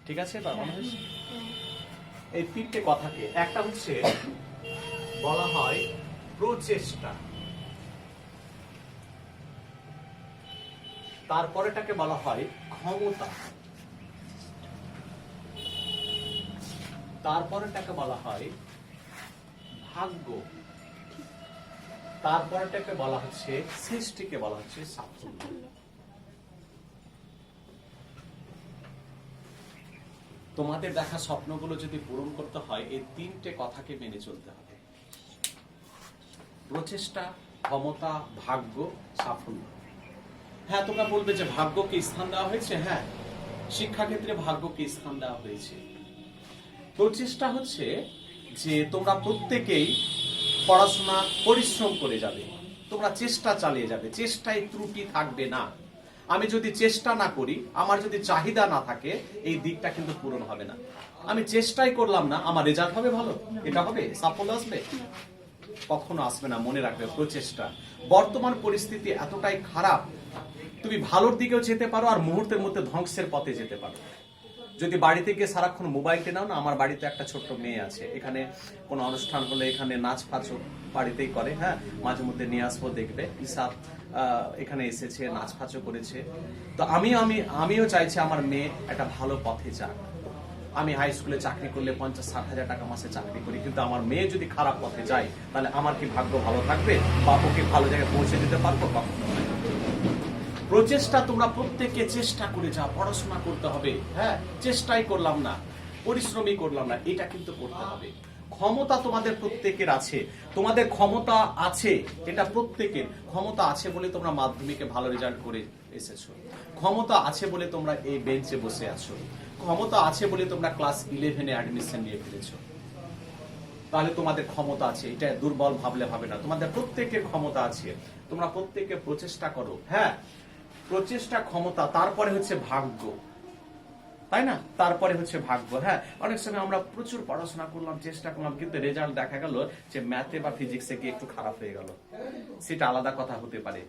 ঠিক আছে? এবার মনে হয়েছে এই তিনটে কথাকে, একটা হচ্ছে বলা হয় প্রচেষ্টা, তারপরেটাকে বলা হয় ক্ষমতা, তারপরেটাকে বলা হয় ভাগ্য, তারপরেটাকে বলা হচ্ছে সৃষ্টিকে বলা হচ্ছে সাফল্য। তোমাদের দেখা স্বপ্নগুলো যদি পূরণ করতে হয় এই তিনটে কথাকে মেনে চলতে হবে: প্রচেষ্টা, ক্ষমতা, ভাগ্য, সাফল্য। হ্যাঁ, তোমরা বলবে যে ভাগ্যকে স্থান দেওয়া হয়েছে। হ্যাঁ, শিক্ষাক্ষেত্রে ভাগ্যকে স্থান দেওয়া হয়েছে। প্রচেষ্টা হচ্ছে যে তোমরা প্রত্যেকেই পড়াশোনা পরিশ্রম করে যাবে, তোমরা চেষ্টা চালিয়ে যাবে, চেষ্টায় ত্রুটি থাকবে না। আমি যদি চেষ্টা না করি, আমার যদি চাহিদা না থাকে, এই দিকটা কিন্তু পূরণ হবে না। আমি চেষ্টাই করলাম না, আমার রেজাল্ট হবে ভালো? এটা হবে? সাফল্য আসবে? কখনো আসবে না। মনে রাখবে প্রচেষ্টা। বর্তমান পরিস্থিতি এতটাই খারাপ, তুমি ভালোর দিকেও যেতে পারো আর মুহূর্তের মধ্যে ধ্বংসের পথে যেতে পারো। যদি বাড়ি থেকে সারাক্ষণ মোবাইলটা নাও না, আমার বাড়িতে একটা ছোট্ট মেয়ে আছে, এখানে কোনো অনুষ্ঠান হলে এখানে নাচ ফাচ বাড়িতেই করে। হ্যাঁ, মাঝে মধ্যে নিয়ে আসবো, দেখবে ইসাব এখানে এসেছে, নাচ ফাচও করেছে। তো আমিও চাইছি আমার মেয়ে একটা ভালো পথে যাক। আমি হাই স্কুলে চাকরি করলে 50-60 হাজার টাকা মাসে চাকরি করি, কিন্তু আমার মেয়ে যদি খারাপ পথে যায়, তাহলে আমার কি ভাগ্য ভালো থাকবে? বা ওকে ভালো জায়গায় পৌঁছে দিতে পারবো? কখনো নয়। প্রচেষ্টা, তোমরা প্রত্যেকে চেষ্টা করে যাও, পড়াশোনা করতে হবে। হ্যাঁ, চেষ্টাই করলাম না, পরিশ্রমই করলাম না, এটা কিন্তু করতে হবে। ক্ষমতা তোমাদের প্রত্যেকের আছে, তোমাদের ক্ষমতা আছে, এটা প্রত্যেকের ক্ষমতা আছে বলে তোমরা মাধ্যমিকে ভালো রেজাল্ট করে এসেছো, ক্ষমতা আছে বলে তোমরা এই বেঞ্চে বসে আছো, ক্ষমতা আছে বলে তোমরা ক্লাস 11-এ অ্যাডমিশন নিয়ে ফেলেছো। তাহলে তোমাদের ক্ষমতা আছে, এটা দুর্বল ভাবলে হবে না। তোমাদের প্রত্যেকের ক্ষমতা আছে, তোমরা প্রত্যেকে প্রচেষ্টা করো। হ্যাঁ, প্রচেষ্টা, ক্ষমতা, তারপরে হচ্ছে ভাগ্য, তাই না? তারপরে হচ্ছে ভাগ্য। হ্যাঁ, অনেক সময় আমরা প্রচুর পড়াশোনা করলাম, চেষ্টা করলাম, কিন্তু রেজাল্ট দেখা গেল যে ম্যাথে বা ফিজিক্সে গিয়ে একটু খারাপ হয়ে গেল, সেটা আলাদা কথা হতে পারে।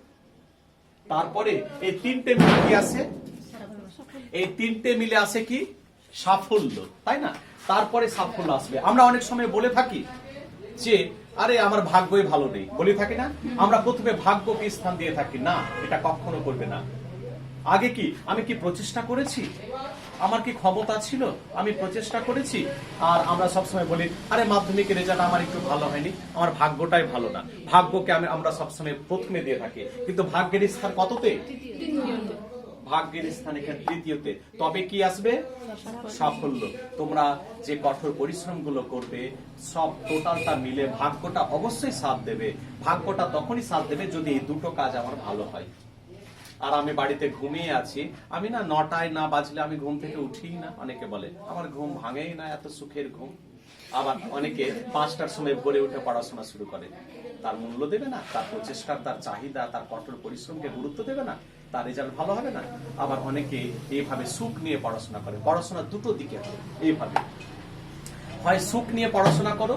তারপরে এই তিনটে মিলে কি আছে? এই তিনটে মিলে আসে কি? সাফল্য, তাই না? তারপরে সাফল্য আসবে। আমরা অনেক সময় বলে থাকি যে আরে আমার ভাগ্যই ভালো নেই, বলে থাকি না? আমরা প্রথমে ভাগ্যকে স্থান দিয়ে থাকি। না, এটা কখনো করবে না। আগে কি আমি কি প্রচেষ্টা করেছি? আমার কি ক্ষমতা ছিল? আমি প্রচেষ্টা করেছি। আর আমরা সবসময় বলি আরে মাধ্যমিকের রেজাল্ট আমার একটু ভালো হয়নি, আমার ভাগ্যটাই ভালো না। ভাগ্যকে আমরা সবসময় প্রথমে দিয়ে থাকি, কিন্তু ভাগ্যের স্থান কততে? ভাগ্যের স্থান এখানে তৃতীয়তে। তবে কি আসবে? সাফল্য। তোমরা যে কঠোর পরিশ্রম গুলো করবে, সব টোটালটা মিলে ভাগ্যটা অবশ্যই সাথ দেবে। ভাগ্যটা তখনই সাথ দেবে যদি এই দুটো কাজ আমার ভালো হয়। আর আমি বাড়িতে ঘুমিয়ে আছি, আমি না 9টায় না বাজলে আমি ঘুম থেকে উঠি না। অনেকে বলে আমার ঘুম ভাঙেই না, এত সুখের ঘুম। আবার অনেকে 5টার সময় ভোরে উঠে পড়াশোনা শুরু করে। তার মূল্য দেবে না? তার প্রচেষ্টার, তার চাহিদা, তার কঠোর পরিশ্রমকে গুরুত্ব দেবে না? তার রেজাল্ট ভালো হবে না? আবার অনেকে এইভাবে সুখ নিয়ে পড়াশোনা করে। পড়াশোনা দুটো দিকে হবে এইভাবে, হয় সুখ নিয়ে পড়াশোনা করো,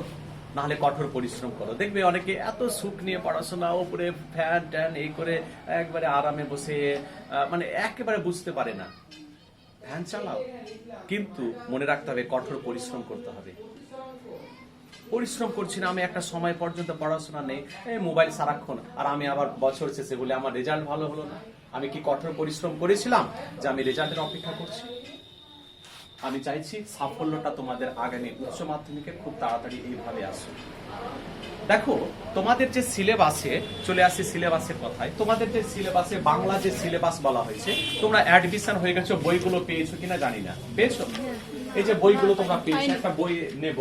নাহলে কঠোর পরিশ্রম করো। দেখবে অনেকে এত সুখ নিয়ে পড়াশোনা, উপরে ফ্যান ট্যান এই করে একবারে আরামে বসে, মানে একেবারে বুঝতে পারে না। ফ্যান চালাও, কিন্তু মনে রাখতে হবে কঠোর পরিশ্রম করতে হবে। পরিশ্রম করছি না, আমি একটা সময় পর্যন্ত পড়াশোনা নেই, মোবাইল সারাক্ষণ, আর আমি আবার বছর শেষে বলে আমার রেজাল্ট ভালো হলো না। আমি কি কঠোর পরিশ্রম করেছিলাম যে আমি রেজাল্টের অপেক্ষা করছি? আমি চাইছি সাফল্যটা তোমাদের আগামী উচ্চ মাধ্যমিকে খুব তাড়াতাড়ি এইভাবে আসুক। দেখো, তোমাদের যে সিলেবাসে, চলে আসি সিলেবাসের কথায়, তোমাদের যে সিলেবাসে বাংলা যে সিলেবাস বলা হয়েছে, তোমরা অ্যাডমিশন হয়ে গেছো, বইগুলো পেয়েছো কিনা জানি না। পেয়েছো? এই যে বইগুলো তোমরা পেয়েছো, একটা বই নেব,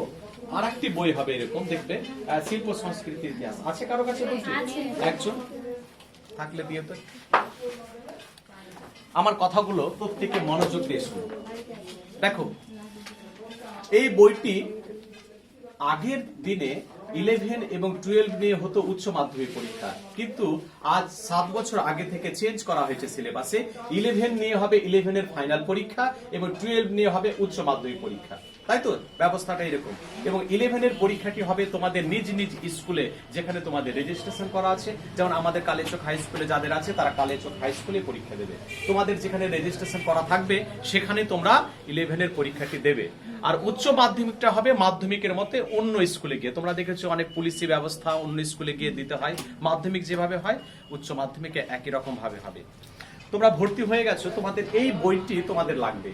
আর একটি বই হবে এরকম, দেখবে শিল্প সংস্কৃতি ইতিহাস। আছে কারো কাছে বইটি? একজন থাকলে দিয়ে তো। আমার কথাগুলো প্রত্যেকে মনোযোগ দিয়ে শুনো। দেখো, এই বইটি আগের দিনে 11 এবং 12 নিয়ে হতো উচ্চ মাধ্যমিক পরীক্ষা, কিন্তু আজ 7 বছর আগে থেকে চেঞ্জ করা হয়েছে সিলেবাসে। 11 নিয়ে হবে 11 এর ফাইনাল পরীক্ষা এবং 12 নিয়ে হবে উচ্চ মাধ্যমিক পরীক্ষা। তাই তো ব্যবস্থাটা এরকম। এবং 11-এর পরীক্ষাটি হবে তোমাদের নিজ নিজ স্কুলে, যেখানে তোমাদের রেজিস্ট্রেশন করা আছে। যেমন আমাদের কালিয়াচক হাই স্কুলে যাদের আছে তারা কালিয়াচক হাই স্কুলে পরীক্ষা দেবে। তোমাদের যেখানে রেজিস্ট্রেশন করা থাকবে সেখানে তোমরা 11-এর পরীক্ষাটি দেবে। আর উচ্চ মাধ্যমিকটা হবে মাধ্যমিকের মতে অন্য স্কুলে গিয়ে। তোমরা দেখেছো অনেক পুলিশি ব্যবস্থা অন্য স্কুলে গিয়ে দিতে হয়, মাধ্যমিক যেভাবে হয় উচ্চ মাধ্যমিকে একই রকম ভাবে হবে। তোমরা ভর্তি হয়ে গেছো, তোমাদের এই বইটি তোমাদের লাগবে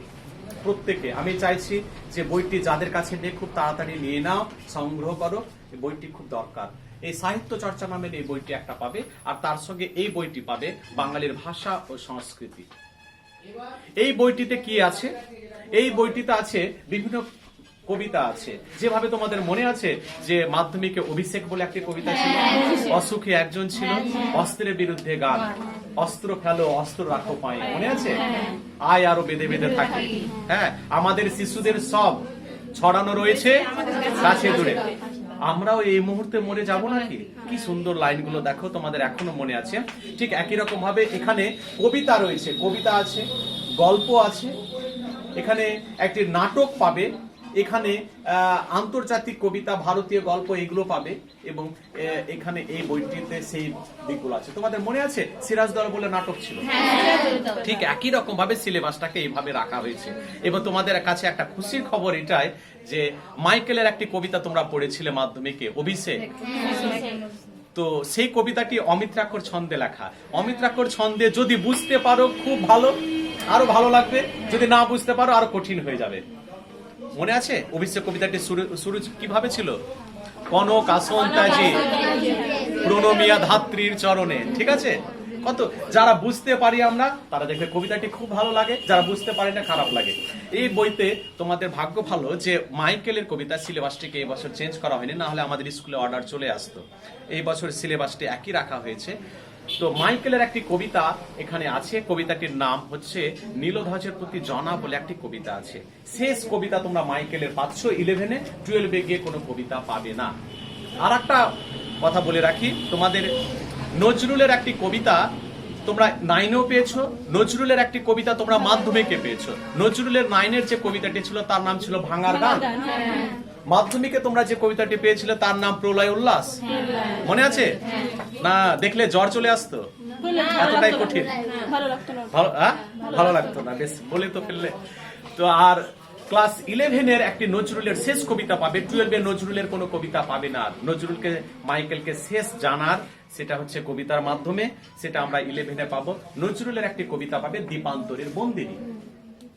প্রত্যেকে। আমি চাইছি যে বইটি যাদের কাছে নেই খুব তাড়াতাড়ি নিয়ে নাও, সংগ্রহ করো, এই বইটি খুব দরকার। এই সাহিত্য চর্চা নামের এই বইটি একটা পাবে, আর তার সঙ্গে এই বইটি পাবে বাঙালির ভাষা ও সংস্কৃতি। এই বইটিতে কি আছে? এই বইটিতে আছে বিভিন্ন কবিতা আছে। যেভাবে তোমাদের মনে আছে যে মাধ্যমিকে অভিষেক বলে একটি কবিতা ছিল, অসুখে একজন ছিল, অস্ত্রের বিরুদ্ধে গান, অস্ত্র ফেলো অস্ত্র রাখো পায়ে, মনে আছে? আয় আরো বেঁধে বেঁধে থাকে। হ্যাঁ, আমাদের শিশুদের সব ছড়ানো রয়েছে কাছে দূরে, আমরাও এই মুহূর্তে মরে যাব নাকি? কি সুন্দর লাইনগুলো দেখো, তোমাদের এখনো মনে আছে। ঠিক একই রকম ভাবে এখানে কবিতা রয়েছে, কবিতা আছে, গল্প আছে, এখানে একটি নাটক পাবে, এখানে আন্তর্জাতিক কবিতা, ভারতীয় গল্প এগুলো পাবে। এবং এখানে এই বইটিতে সেই দিকগুলো আছে। তোমাদের মনে আছে সিরাজদৌল্লা বলে নাটক ছিল? ঠিক একই রকম ভাবে সিলেবাসটাকে এইভাবে রাখা হয়েছে। এবং তোমাদের কাছে একটা খুশির খবর এটাই যে মাইকেলের একটি কবিতা তোমরা পড়েছিলে মাধ্যমিকে, অভিষেক। তো সেই কবিতাটি অমিত্রাক্ষর ছন্দে লেখা। অমিত্রাক্ষর ছন্দে যদি বুঝতে পারো খুব ভালো, আরো ভালো লাগবে। যদি না বুঝতে পারো আরো কঠিন হয়ে যাবে। মনে আছে অভিষেক কবিতাটি শুরু কিভাবে ছিল? কনক আসন তাজি প্রণমিয়া ধাত্রীর চরণে। ঠিক আছে, কত যারা বুঝতে পারি আমরা তারা দেখবে কবিতাটি খুব ভালো লাগে, যারা বুঝতে পারি না খারাপ লাগে। এই বইতে তোমাদের ভাগ্য ভালো যে মাইকেলের কবিতা সিলেবাসটিকে এই বছর চেঞ্জ করা হয়নি, না হলে আমাদের স্কুলে অর্ডার চলে আসতো। এই বছর সিলেবাসটি একই রাখা হয়েছে। তো মাইকেলের একটি কবিতা এখানে আছে, কবিতাটির নাম হচ্ছে নীলধ্বজের প্রতি জনা বলে একটি কবিতা আছে। শেষ কবিতা তোমরা মাইকেলের পাচ্ছ 11-এ, 12-এ গিয়ে কোনো কবিতা পাবে না। আর একটা কথা বলে রাখি, তোমাদের নজরুলের একটি কবিতা তোমরা 9-এও পেয়েছো, নজরুলের একটি কবিতা তোমরা মাধ্যমিকে পেয়েছো। নজরুলের 9-এর যে কবিতাটি ছিল তার নাম ছিল ভাঙার গান। মাধ্যমিকে তোমরা যে কবিতাটি পেয়েছিলে তার নাম প্রলয় উল্লাস, মনে আছে না? দেখলে জ্বর চলে আসতো, এতটাই কঠিন, ভালো লাগতো না, বেশ বলে তো ফেললে। তো আর ক্লাস 11-এর একটি নজরুলের শেষ কবিতা পাবে, 12-এ নজরুলের কোনো কবিতা পাবে না। নজরুলকে মাইকেলকে শেষ জানার সেটা হচ্ছে কবিতার মাধ্যমে, সেটা আমরা 11-এ পাবো। নজরুলের একটি কবিতা পাবে দীপান্তরের বন্দিনী।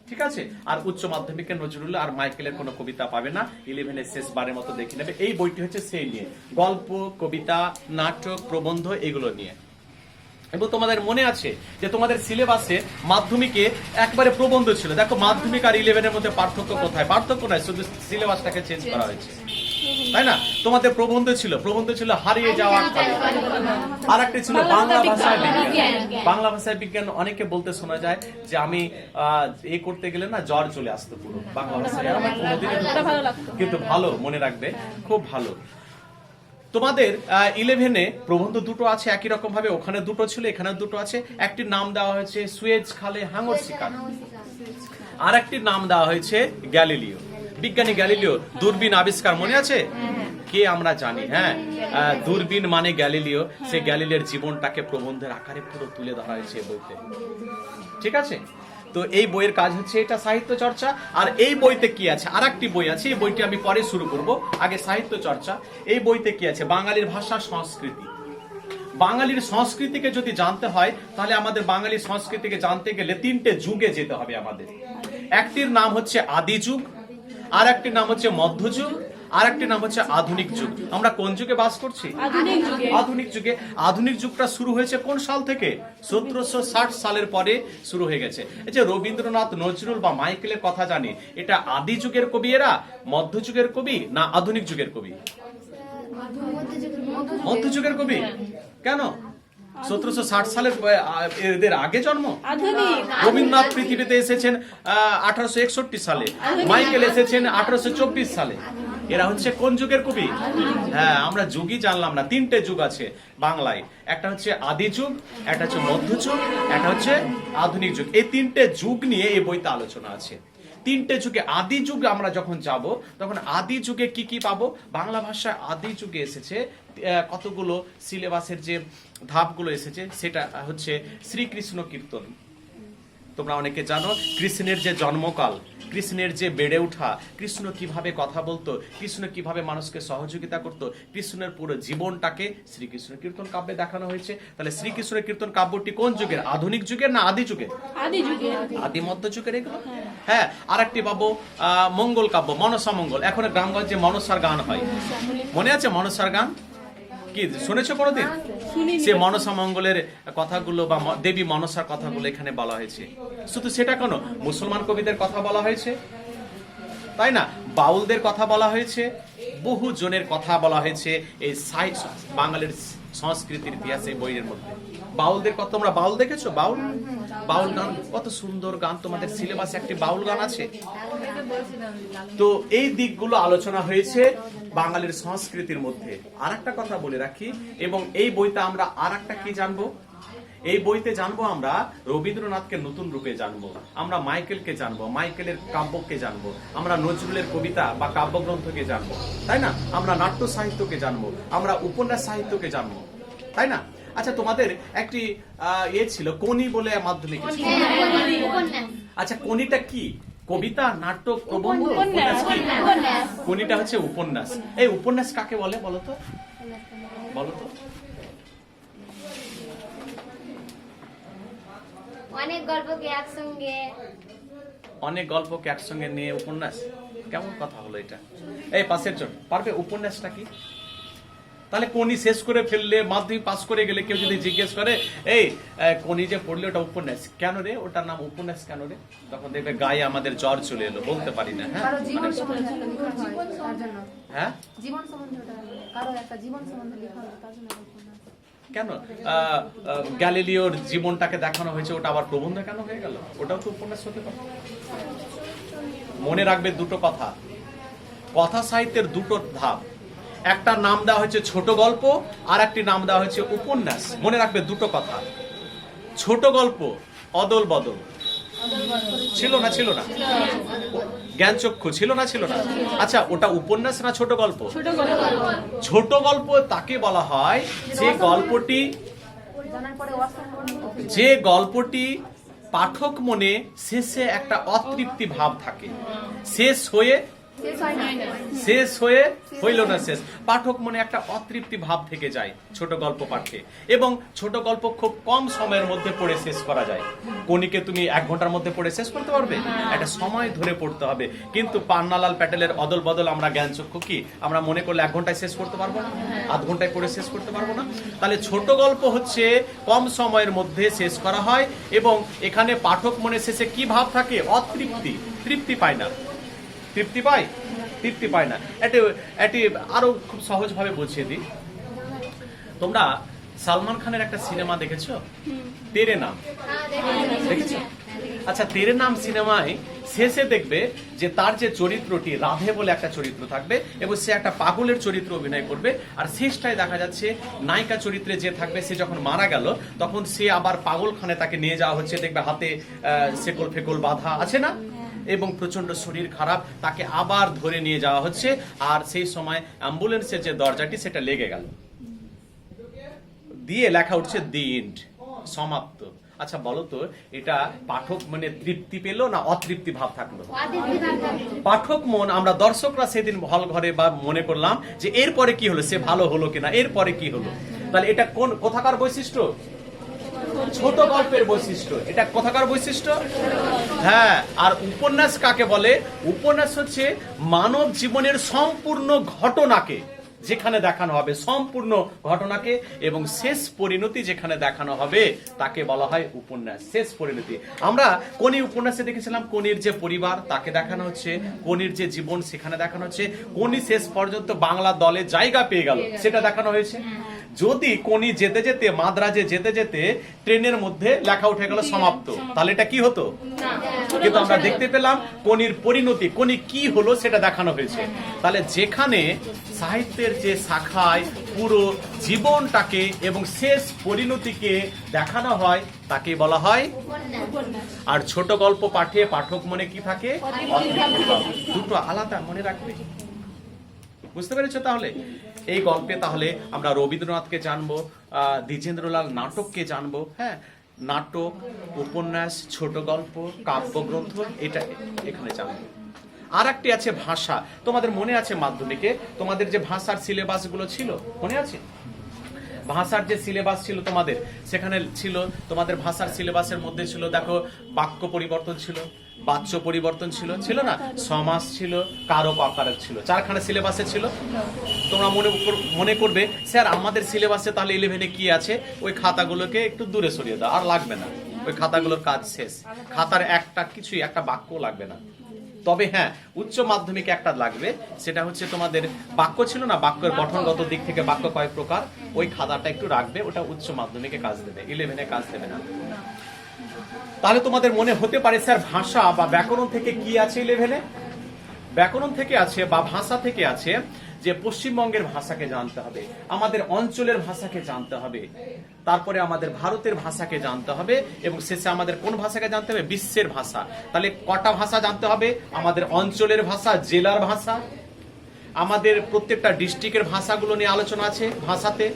ঠিক আছে, আর উচ্চ মাধ্যমিকে নজরুল আর মাইকেলের কোনো কবিতা পাবে না। 11-এর শেষ বারের মতো দেখে নেবে। এই বইটি হচ্ছে সেই নিয়ে, গল্প, কবিতা, নাটক, প্রবন্ধ এগুলো নিয়ে। এবং তোমাদের মনে আছে যে তোমাদের সিলেবাসে মাধ্যমিকে একবারে প্রবন্ধ ছিল। দেখো মাধ্যমিক আর 11-এর মধ্যে পার্থক্য কোথায়? পার্থক্য নাই, শুধু সিলেবাসটাকে চেঞ্জ করা হয়েছে, তাই না? তোমাদের প্রবন্ধ ছিল হারিয়ে যাওয়া কালে, আর একটা ছিল বাংলা ভাষায় বিজ্ঞান। বাংলা ভাষায় বিজ্ঞান অনেকে বলতে শোনা যায় যে আমি করতে গেলে না জ্বর চলে আসতো পুরো বাংলা ভাষায়, কিন্তু ভালো মনে রাখবে, খুব ভালো। তোমাদের 11-এ প্রবন্ধ দুটো আছে একই রকম ভাবে, ওখানে দুটো ছিল এখানে দুটো আছে। একটির নাম দেওয়া হয়েছে সুয়েজ খালে হাঙর শিকার, আর একটির নাম দেওয়া হয়েছে গ্যালিলিও, বিজ্ঞানী গ্যালিলিও দূরবীন আবিষ্কার, মনে আছে? কে আমরা জানি, হ্যাঁ, দূরবীন মানে গ্যালিলিও। সে গ্যালিলিওর জীবনটাকে প্রবন্ধের আকারে পুরো তুলে ধরা হয়েছে বইতে। ঠিক আছে, তো এই বইয়ের কাজ হচ্ছে এটা সাহিত্য চর্চা। আর এই বইতে কি আছে? আর একটি বই আছে, এই বইটি আমি পরে শুরু করব, আগে সাহিত্য চর্চা। এই বইতে কি আছে? বাঙালির ভাষা সংস্কৃতি। বাঙালির সংস্কৃতিকে যদি জানতে হয় তাহলে আমাদের বাঙালির সংস্কৃতিকে জানতে গেলে 3টে যুগে যেতে হবে আমাদের। একটির নাম হচ্ছে আদি যুগ, আর একটির নাম হচ্ছে মধ্যযুগ, আর একটি নাম হচ্ছে আধুনিক যুগ। আমরা কোন যুগে বাস করছি? আধুনিক যুগে। আধুনিক যুগটা শুরু হয়েছে কোন সাল থেকে? 1760 সালের পরে শুরু হয়ে গেছে। এই যে রবীন্দ্রনাথ, নজরুল বা মাইকেলের কথা জানি, এটা আদি যুগের কবি এরা, মধ্যযুগের কবি না আধুনিক যুগের কবি? মধ্যযুগের কবি। কেন? 1760 সালের এদের আগে জন্ম। রবীন্দ্রনাথ পৃথিবীতে এসেছেন 1861 সালে, মাইকেল এসেছেন 1824 সালে। এরা হচ্ছে কোন যুগের কবি? হ্যাঁ, আমরা যুগই জানলাম না। 3টে যুগ আছে বাংলায়, একটা হচ্ছে আদি যুগ, একটা হচ্ছে মধ্যযুগ, একটা হচ্ছে আধুনিক যুগ। এই 3টে যুগ নিয়ে এই বইতে আলোচনা আছে। তিনটে যুগে, আদি যুগে আমরা যখন যাব তখন আদি যুগে কি কি পাবো? বাংলা ভাষায় আদি যুগে এসেছে কতগুলো সিলেবাসের যে ধাপগুলো এসেছে, সেটা হচ্ছে শ্রীকৃষ্ণ কীর্তন। তোমরা অনেকে জানো কৃষ্ণের যে জন্মকাল, কৃষ্ণের যে বেড়ে ওঠা, কৃষ্ণ কিভাবে কথা বলতো, কৃষ্ণ কিভাবে মানুষকে সহযোগিতা করতো, কৃষ্ণের পুরো জীবনটাকে শ্রীকৃষ্ণ কীর্তন কাব্যে দেখানো হয়েছে। তাহলে শ্রীকৃষ্ণ কীর্তন কাব্যটি কোন যুগের? আধুনিক যুগের না আদি যুগের? আদি মধ্য যুগের এগুলো। হ্যাঁ, আর একটি পাবো মঙ্গল কাব্য, মনসা মঙ্গল। এখন গ্রামগঞ্জে মনসার গান হয়, মনে আছে মনসার গান? কি শুনেছো কোনোদিন? সে মনসা মঙ্গলের কথাগুলো বা দেবী মনসার কথাগুলো এখানে বলা হয়েছে। শুধু সেটা কেন, মুসলমান কবিদের কথা বলা হয়েছে, তাই না? বাউলদের কথা বলা হয়েছে, বহু জনের কথা বলা হয়েছে এই বাঙালির সংস্কৃতির ইতিহাসে বইয়ের মধ্যে। বাউলদের কথা, তোমরা বাউল দেখেছো? বাউল বাউল গান কত সুন্দর গান, তোমাদের সিলেবাসে একটি বাউল গান আছে। তো এই দিকগুলো আলোচনা হয়েছে বাঙালির সংস্কৃতির মধ্যে। আর একটা কথা বলে রাখি, এবং এই বইতে আমরা আর একটা কি জানবো? এই বইতে জানবো আমরা রবীন্দ্রনাথকে নতুন রূপে জানবো, আমরা মাইকেলকে জানবো, মাইকেলের কাব্যকে জানবো, আমরা নজরুলের কবিতা বা কাব্যগ্রন্থকে জানবো, তাই না? আমরা নাট্য সাহিত্যকে জানবো, আমরা উপন্যাস সাহিত্যকে জানবো, তাই না? আচ্ছা, তোমাদের একটি ছিল কোনি বলে মাধ্যমিক। আচ্ছা, কোনিটা কি? কবিতা, নাটক, প্রবন্ধ, উপন্যাস কি? কোনিটা হচ্ছে উপন্যাস। এই উপন্যাস কাকে বলে বলো তো? বলো তো। অনেক গল্পকে একসঙ্গে, অনেক গল্পকে একসঙ্গে নিয়ে উপন্যাস, কেমন কথা হলো এটা? এই পাশের জন পারবে উপন্যাসটা কি? তাহলে কোনি শেষ করে ফেললে, মাধ্যমিক পাস করে গেলে কেউ যদি জিজ্ঞেস করে এই কোনি যে পড়লে ওটা উপন্যাস, কেন রে ওটার নাম উপন্যাস কেন রে? তখন দেখবে গায়ে আমাদের জ্বর চলে এলো, বলতে পারি না। হ্যাঁ, হ্যাঁ, জীবন সম্বন্ধে, কারো একটা জীবন সম্বন্ধে লেখা হয়, তার জন্য উপন্যাস। কেন গ্যালিলিওর জীবনটাকে দেখানো হয়েছে, ওটা আবার প্রবন্ধ কেন হয়ে গেল? ওটাও তো উপন্যাস হতে পারে। মনে রাখবে দুটো কথা, কথা সাহিত্যের দুটো ধাপ। একটা নাম দেওয়া হয়েছে ছোট গল্প, আর একটি নাম দেওয়া হয়েছে উপন্যাস। মনে রাখবে দুটো কথা। ছোট গল্প অদল বদল ছিল না, ছিল না? জ্ঞানচক্ষু ছিল না, ছিল না? আচ্ছা, ওটা উপন্যাস না ছোট গল্প? ছোট গল্প তাকে বলা হয় যে গল্পটি পাঠক মনে শেষে একটা অতৃপ্তি ভাব থাকে, শেষ হয়ে হইল না শেষ, পাঠক মনে একটা অতৃপ্তি ভাব থেকে যায় ছোট গল্প পাঠে। এবং ছোট গল্প খুব কম সময়ের মধ্যে পড়ে শেষ করা যায়। কোনিকে তুমি 1 ঘন্টার মধ্যে পড়ে শেষ করতে পারবে? একটা সময় ধরে পড়তে হবে। কিন্তু পান্নালাল প্যাটেলের অদল বদল আমরা জ্ঞানচক্ষু কি আমরা মনে করলে 1 ঘন্টায় শেষ করতে পারবো না? 1/2 ঘন্টায় পড়ে শেষ করতে পারবো না? তাহলে ছোট গল্প হচ্ছে কম সময়ের মধ্যে শেষ করা হয়, এবং এখানে পাঠক মনে শেষে কি ভাব থাকে? অতৃপ্তি, তৃপ্তি পায় না। তৃপ্তি পায়? তৃপ্তি পায় না। এটি আরো খুব সহজ ভাবে বুঝিয়ে দিই। তোমরা সালমান খানের একটা সিনেমা দেখেছো, তেরে নাম? দেখেছো? আচ্ছা, তেরে নাম সিনেমায় শেষে দেখবে যে তার যে চরিত্রটি, রাধে বলে একটা চরিত্র থাকবে, এবং সে একটা পাগলের চরিত্র অভিনয় করবে। আর শেষটায় দেখা যাচ্ছে নায়িকা চরিত্রে যে থাকবে, সে যখন মারা গেল তখন সে আবার পাগলখানে তাকে নিয়ে যাওয়া হচ্ছে। দেখবে হাতে শেকল ফেকল বাঁধা আছে না, এবং প্রচন্ড শরীর খারাপ, তাকে আবার ধরে নিয়ে যাওয়া হচ্ছে। আর সেই সময় অ্যাম্বুলেন্সের যে দরজাটি সেটা লেগে গেল, দিয়ে লেখা উঠছে দি এন্ড, সমাপ্ত। আচ্ছা বলো তো, এটা পাঠক মানে তৃপ্তি পেল না অতৃপ্তি ভাব থাকলো? পাঠক মন, আমরা দর্শকরা সেদিন হল ঘরে বা মনে করলাম যে এরপরে কি হলো, সে ভালো হলো কিনা, এরপরে কি হলো। তাহলে এটা কোন কোথাকার বৈশিষ্ট্য? ছোট গল্পের বৈশিষ্ট্য। এটা কোথাকার বৈশিষ্ট্য? হ্যাঁ। আর উপন্যাস কাকে বলে? উপন্যাস হচ্ছে মানব জীবনের সম্পূর্ণ ঘটনাকে যেখানে দেখানো হবে, সম্পূর্ণ ঘটনাকে, এবং শেষ পরিণতি যেখানে দেখানো হবে তাকে বলা হয় উপন্যাস। শেষ পরিণতি আমরা কোনি উপন্যাসে দেখেছিলাম, কোনির যে পরিবার তাকে দেখানো হচ্ছে, কোনির যে জীবন সেখানে দেখানো হচ্ছে, কোনি শেষ পর্যন্ত বাংলা দলে জায়গা পেয়ে গেল সেটা দেখানো হয়েছে। যদি কোনি যেতে যেতে মাদ্রাজে যেতে যেতে ট্রেনের মধ্যে লেখা উঠে গেল সমাপ্ত, তাহলে এটা কি হতো? কিন্তু আমরা দেখতে পেলাম কোনির পরিণতি, কোনি কি হলো সেটা দেখানো হয়েছে। তাহলে যেখানে সাহিত্যের যে শাখায় পুরো জীবনটাকে এবং শেষ পরিণতিকে দেখানো হয় তাকে বলা হয়। আর ছোট গল্প পাঠে পাঠক মনে কি থাকে? দুটো আলাদা, মনে রাখবে। বুঝতে পেরেছো? তাহলে এই গল্পে তাহলে আমরা রবীন্দ্রনাথকে জানবো, দ্বিজেন্দ্রলাল নাটককে জানবো। হ্যাঁ, নাটক, উপন্যাস, ছোট গল্প, কাব্যগ্রন্থ, এটা এখানে জানবো। আর একটি আছে ভাষা। তোমাদের মনে আছে মাধ্যমিকে তোমাদের যে ভাষার সিলেবাস গুলো ছিল, মনে আছে? ভাষার যে সিলেবাস ছিল তোমাদের, সেখানে ছিল তোমাদের ভাষার সিলেবাসের মধ্যে ছিল, দেখো, বাক্য পরিবর্তন ছিল, বাচ্য পরিবর্তন ছিল, ছিল না, সমাস ছিল, কারক অকারক ছিল, চারখানা সিলেবাসে ছিল। তোমরা মনে করবে স্যার আমাদের সিলেবাসে তাহলে 11-এ কি আছে? ওই খাতাগুলোকে একটু দূরে সরিয়ে দাও, আর লাগবে না, ওই খাতাগুলোর কাজ শেষ। খাতার একটা বাক্য লাগবে না। তবে হ্যাঁ, উচ্চ মাধ্যমিকে একটা লাগবে, সেটা হচ্ছে তোমাদের বাক্য ছিল না, বাক্যের গঠনগত দিক থেকে বাক্য কয় প্রকার, ওই খাতাটা একটু রাখবে, ওটা উচ্চ মাধ্যমিকে কাজ দেবে, 11-এ কাজ দেবে না। তাহলে তোমাদের মনে হতে পারে স্যার ভাষা বা ব্যাকরণ থেকে কি আছে 11-এ? ব্যাকরণ থেকে আছে বা ভাষা থেকে আছে যে পশ্চিমবঙ্গের ভাষাকে জানতে হবে, আমাদের অঞ্চলের ভাষাকে জানতে হবে, তারপরে আমাদের ভারতের ভাষাকে জানতে হবে, এবং শেষে আমাদের কোন ভাষাকে জানতে হবে? বিশ্বের ভাষা। তাহলে কটা ভাষা জানতে হবে? আমাদের অঞ্চলের ভাষা, জেলার ভাষা, আমাদের প্রত্যেকটা ডিস্ট্রিক্টের ভাষাগুলো নিয়ে আলোচনা আছে ভাষাতে,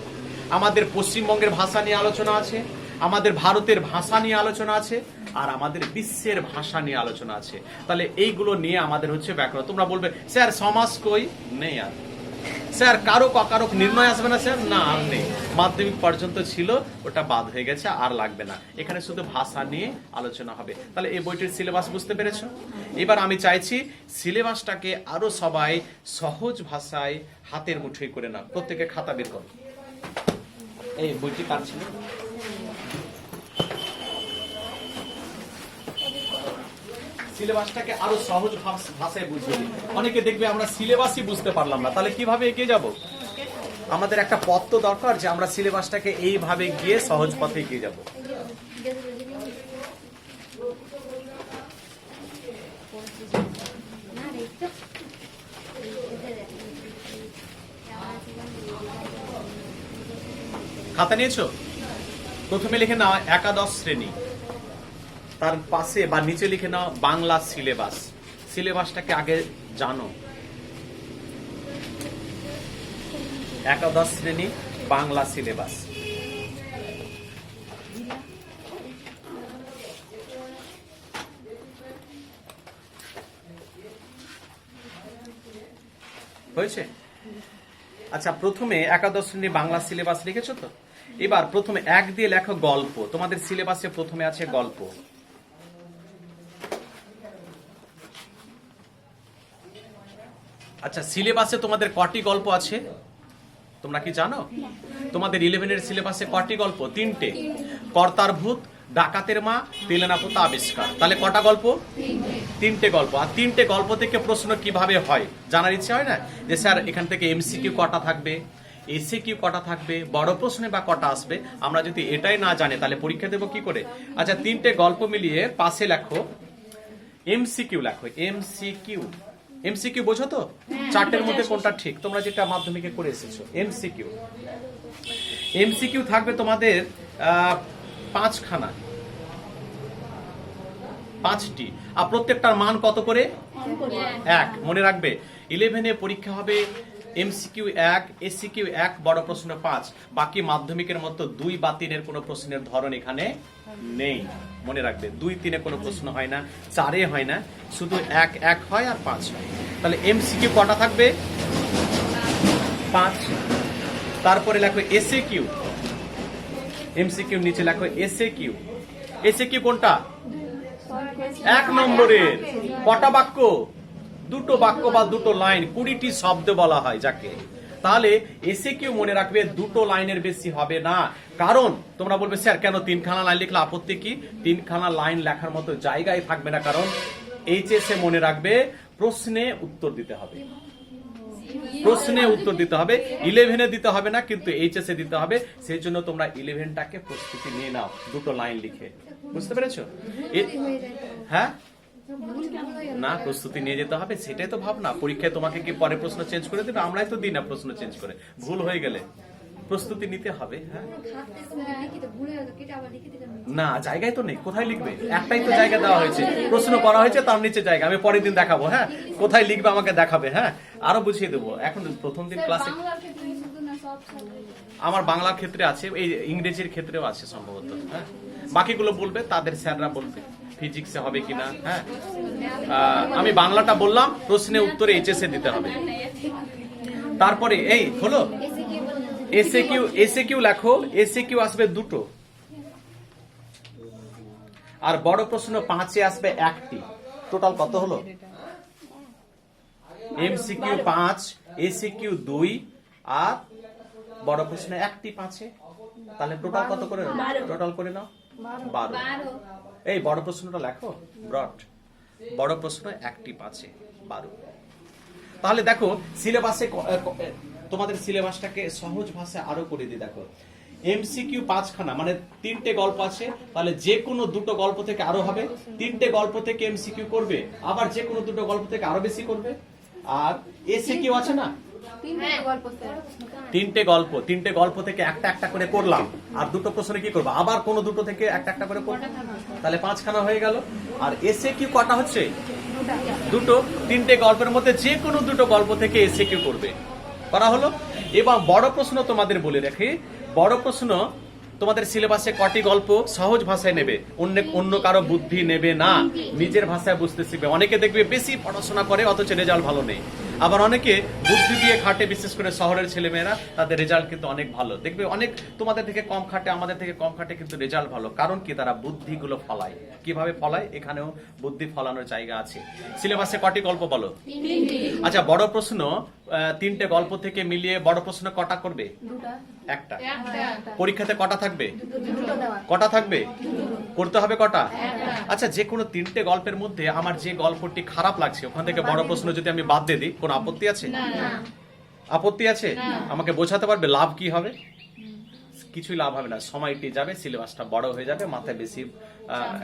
আমাদের পশ্চিমবঙ্গের ভাষা নিয়ে আলোচনা আছে, আমাদের ভারতের ভাষা নিয়ে আলোচনা আছে, আর আমাদের বিশ্বের ভাষা নিয়ে আলোচনা আছে। তাহলে এইগুলো নিয়ে আমাদের হচ্ছে ব্যাকরণ। তোমরা বলবে স্যার সমাস কই? নেই আর। স্যার কারক অকারক নির্ণয় আসবে না স্যার? না, আর নেই, মাধ্যমিক পর্যন্ত ছিল, ওটা বাদ হয়ে গেছে, আর লাগবে না। এখানে শুধু ভাষা নিয়ে আলোচনা হবে। তাহলে এই বইটির সিলেবাস বুঝতে পেরেছো? এবার আমি চাইছি সিলেবাসটাকে আরো সবাই সহজ ভাষায় হাতের মুঠোয় করে নাও। প্রত্যেকে খাতা বের করো। এই বইটি কার ছিল? সিলেবাসটাকে আরো সহজ ভাষায় বুঝিয়ে দিই। অনেকে দেখবে আমরা সিলেবাসই বুঝতে পারলাম না, তাহলে কিভাবে এগিয়ে যাব? আমাদের একটা পথ তো দরকার যে আমরা সিলেবাসটাকে এইভাবে গিয়ে সহজ পথে এগিয়ে যাব। খাতা নিয়েছো? প্রথমে লিখে নাও একাদশ শ্রেণী, তার পাশে বা নিচে লিখে নাও বাংলা সিলেবাস। সিলেবাসটাকে আগে জানো। একাদশ শ্রেণী বাংলা সিলেবাস। হয়েছে? আচ্ছা, প্রথমে একাদশ শ্রেণী বাংলা সিলেবাস লিখেছো তো? এবার প্রথমে 1 দিয়ে লেখো গল্প। তোমাদের সিলেবাসে প্রথমে আছে গল্প। আচ্ছা, সিলেবাসে তোমাদের কটি গল্প আছে তোমরা কি জানো? তোমাদের 11-এর সিলেবাসে কটি গল্প? 3টে। কর্তার ভূত, ডাকাতের মা, তেলেনাপোতা আবিষ্কার। তাহলে কটা গল্প? 3টে গল্প। আর 3টে গল্প থেকে প্রশ্ন কিভাবে হয় জানার ইচ্ছে হয় না? যে স্যার এখান থেকে এমসিকিউ কটা থাকবে, এসিকিউ কটা থাকবে, বড় প্রশ্নে বা কটা আসবে। আমরা যদি এটাই না জানি তাহলে পরীক্ষা দেবো কি করে? আচ্ছা, 3টে গল্প মিলিয়ে পাশে লেখো এমসিকিউ। লেখো এমসিকিউ। এমসিকিউ বোঝো তো? 4টের মধ্যে কোনটা ঠিক? তোমরা যেটা মাধ্যমিকে করে এসেছো এমসিকিউ। এমসিকিউ থাকবে তোমাদের 5খানা, 5টি। আর প্রত্যেকটার মান কত করে? 1। মনে রাখবে 11-এ পরীক্ষা হবে এমসিকিউ 1, এসিকিউ 1, বড় প্রশ্ন 5। বাকি মাধ্যমিকের মতো 2 বা 3-এর কোনো প্রশ্নের ধরন এখানে নেই। মনে রাখবে 2, 3-এ কোনো প্রশ্ন হয় না, 4-এ হয় না, শুধু 1, 1 হয় আর 5 হয়। তাহলে এমসিকিউ কটা থাকবে? 5। তারপরে লেখো এসিকিউ। এমসিকিউ নিচে লেখো এসিকিউ। এসিকিউ কোনটা? 1 নম্বরের। কটা বাক্য? 2টো বাক্য বা 2টো লাইন, 20টি শব্দ বলা হয় যাকে। তাহলে এসিকিউ মনে রাখবে 2টো লাইনের বেশি হবে না। কারণ তোমরা বলবে স্যার কেন 3খানা লাইন লিখলে আপত্তি কি? 3খানা লাইন লেখার মতো জায়গায় থাকবে না, কারণ এইচএসএ মনে রাখবে প্রশ্নে উত্তর দিতে হবে। প্রশ্নে উত্তর দিতে হবে। 11-এ দিতে হবে না, কিন্তু এইচএসে দিতে হবে। সেই জন্য তোমরা 11টাকে প্রস্তুতি নিয়ে নাও, দুটো লাইন লিখে। বুঝতে পেরেছো? হ্যাঁ, না প্রস্তুতি নিয়ে যেতে হবে, সেটাই তো ভাবনা। পরীক্ষায় তোমাকে কি পরে প্রশ্ন চেঞ্জ করে দেবে? আমরাই তো দিই না প্রশ্ন চেঞ্জ করে, ভুল হয়ে গেলে প্রস্তুতি নিতে হবে। হ্যাঁ, না জায়গায় তো নেই, কোথায় লিখবে? একটাই তো জায়গা দেওয়া হয়েছে, প্রশ্ন করা হয়েছে, তার নিচে জায়গা। আমি পরের দিন দেখাবো। হ্যাঁ, কোথায় লিখবে আমাকে দেখাবে। হ্যাঁ, আরো বুঝিয়ে দেবো। এখন প্রথম দিন ক্লাসে আমার বাংলার ক্ষেত্রে আছে, এই ইংরেজির ক্ষেত্রেও আছে সম্ভবত। হ্যাঁ, বাকিগুলো বলবে তাদের স্যাররা বলবে ফিজিক্সে হবে কিনা। হ্যাঁ, আমি বাংলাটা বললাম, প্রশ্নে উত্তরে এইচএসএ দিতে হবে। তারপরে এই হলো এসএ কিউ লেখো। এসএ কিউ আসবে দুটো, আর বড় প্রশ্ন 5-এ আসবে একটি। টোটাল কত হলো? এমসিকিউ 5, এসিকিউ 2, আর বড় প্রশ্ন একটি 5-এ। তাহলে টোটাল কত করে? টোটাল করে নাও 12। এই বড় প্রশ্নটা লেখো, ব্রড। বড় প্রশ্ন একটি 5-এ 12। তাহলে দেখো সিলেবাসে, তোমাদের সিলেবাসটাকে সহজ ভাষায় আরো করে দিই। দেখো এমসিকিউ 5খানা, মানে 3টে গল্প আছে, তাহলে যে কোনো দুটো গল্প থেকে আরো হবে। 3টে গল্প থেকে এমসিকিউ করবে, আবার যে কোনো দুটো গল্প থেকে আরো বেশি করবে। আর এসিকিউ আছে না, 3টে গল্প থেকে একটা একটা করে করলাম, আর দুটো প্রশ্নে কি করবো? আবার কোনো দুটো থেকে একটা একটা করে করবো, তাহলে 5খানা হয়ে গেল। আর এসে কিউ কটা হচ্ছে? দুটো। 3টে গল্পের মধ্যে যে কোনো দুটো গল্প থেকে এসে কিউ করবে, করা হলো। এবং বড় প্রশ্ন তোমাদের বলে রাখি, বড় প্রশ্ন তোমাদের সিলেবাসে কটি গল্প সহজ ভাষায় নেবে, অন্য কারো বুদ্ধি নেবে না, নিজের ভাষায় বুঝতে শিখবে। অনেকে দেখবে বেশি পড়াশোনা করে অথচ রেজাল্ট ভালো নেই, আবার অনেকে বুদ্ধি দিয়ে খাটে, বিশেষ করে শহরের ছেলেমেয়েরা, তাদের রেজাল্ট কিন্তু অনেক ভালো। দেখবে অনেক তোমাদের থেকে কম খাটে, আমাদের থেকে কম খাটে, কিন্তু রেজাল্ট ভালো। কারণ কি? তারা বুদ্ধিগুলো ফলায়। কিভাবে ফলায়? এখানেও বুদ্ধি ফলানোর জায়গা আছে। সিলেবাসে কটি গল্প বলো? আচ্ছা, বড় প্রশ্ন 3টে গল্প থেকে মিলিয়ে বড় প্রশ্ন কটা করবে? একটা। পরীক্ষাতে কটা থাকবে? কটা থাকবে? করতে হবে কটা? আচ্ছা, যে কোনো 3টে গল্পের মধ্যে আমার যে গল্পটি খারাপ লাগছে, ওখান থেকে বড় প্রশ্ন যদি আমি বাদ দিয়ে দিই, কোনো আপত্তি আছে? আপত্তি আছে? আমাকে বোঝাতে পারবে লাভ কি হবে? কিছুই লাভ হবে না, সময়টি যাবে, সিলেবাসটা বড় হয়ে যাবে, মাথায় বেশি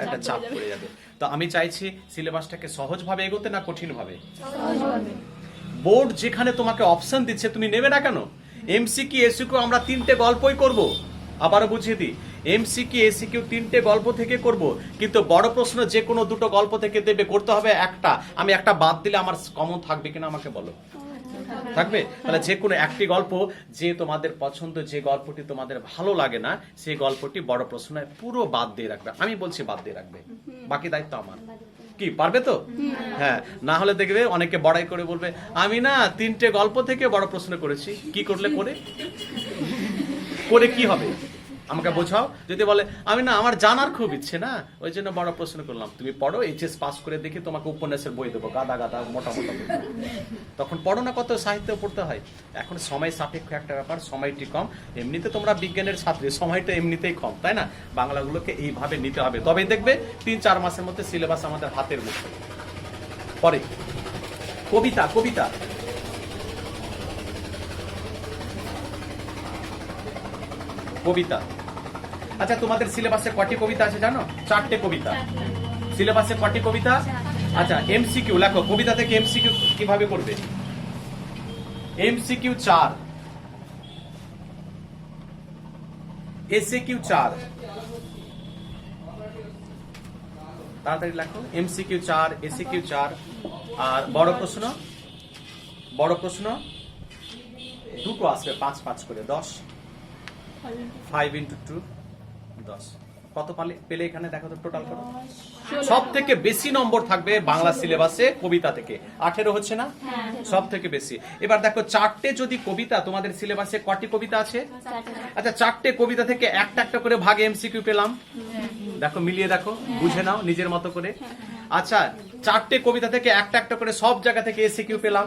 একটা চাপ পড়ে যাবে। তো আমি চাইছি সিলেবাসটাকে সহজভাবে এগোতে, না কঠিন ভাবে? বোর্ড যেখানে তোমাকে অপশন দিচ্ছে, তুমি নেবে না কেন? এমসিকিউ এসিকিউ আমরা 3টে গল্পই করব। আবারও বুঝিয়ে দিই, এমসিকিউ এসিকিউ 3টে গল্প থেকে করব, কিন্তু বড় প্রশ্ন যে কোনো দুটো গল্প থেকে দেবে, করতে হবে একটা। আমি একটা বাদ দিলে আমার কমন থাকবে কিনা আমাকে বলো? থাকবে। তাহলে যে কোনো একটি গল্প, যে তোমাদের পছন্দ, যে গল্পটি তোমাদের ভালো লাগে না, সেই গল্পটি বড় প্রশ্নে পুরো বাদ দিয়ে রাখবে। আমি বলছি বাদ দিয়ে রাখবে, বাকি দায়িত্ব আমার। কি পারবে তো? হ্যাঁ, না হলে দেখবে অনেকে বড়াই করে বলবে আমি না 3টে গল্প থেকে বড় প্রশ্ন করেছি। কি করলে? করে কি হবে আমাকে বোঝাও। যদি বলে আমি না, আমার জানার খুব ইচ্ছে না, ওই জন্য বড় প্রশ্ন করলাম। তুমি পড়ো, এইচএস পাস করে দেখি তোমাকে উপন্যাসের বই দেবো, গাদা গাদা মোটা মোটা বই। তখন পড়ো না, কত সাহিত্য পড়তে হয়। এখন সময় সাপেক্ষ একটা ব্যাপার, সময়টি কম। এমনিতে তোমরা বিজ্ঞানের ছাত্রী, সময়টা এমনিতেই কম, তাই না? বাংলাগুলোকে এইভাবে নিতে হবে, তবেই দেখবে 3-4 মাসের মধ্যে সিলেবাস আমাদের হাতের মুঠে। পরে কবিতা, কবিতা কবিতা। আচ্ছা, তোমাদের সিলেবাসে কটি কবিতা আছে জানো? 4টে কবিতা। সিলেবাসে কটি কবিতা? আচ্ছা, এমসিকিউ লেখো। কবিতা থেকে এমসিকিউ কিভাবে করবে? MCQ 4, SCQ 4। তাড়াতাড়ি লেখো। MCQ 4, SCQ 4। আর বড় প্রশ্ন, বড় প্রশ্ন দুটো আসবে, 5-5 করে, 10। 5 into 2 10। কত পেলে এখানে দেখো তো, টোটাল করো। সব থেকে বেশি নম্বর থাকবে বাংলা সিলেবাসে কবিতা থেকে। 18 হচ্ছে না? সব থেকে বেশি। এবার দেখো 4টে যদি কবিতা, তোমাদের সিলেবাসে কটি কবিতা আছে? আচ্ছা, 4টে কবিতা থেকে একটা একটা করে ভাগে এমসিকিউ পেলাম। দেখো, মিলিয়ে দেখো, বুঝে নাও নিজের মতো করে। আচ্ছা, 4টে কবিতা থেকে একটা একটা করে সব জায়গা থেকে এসিকিউ পেলাম।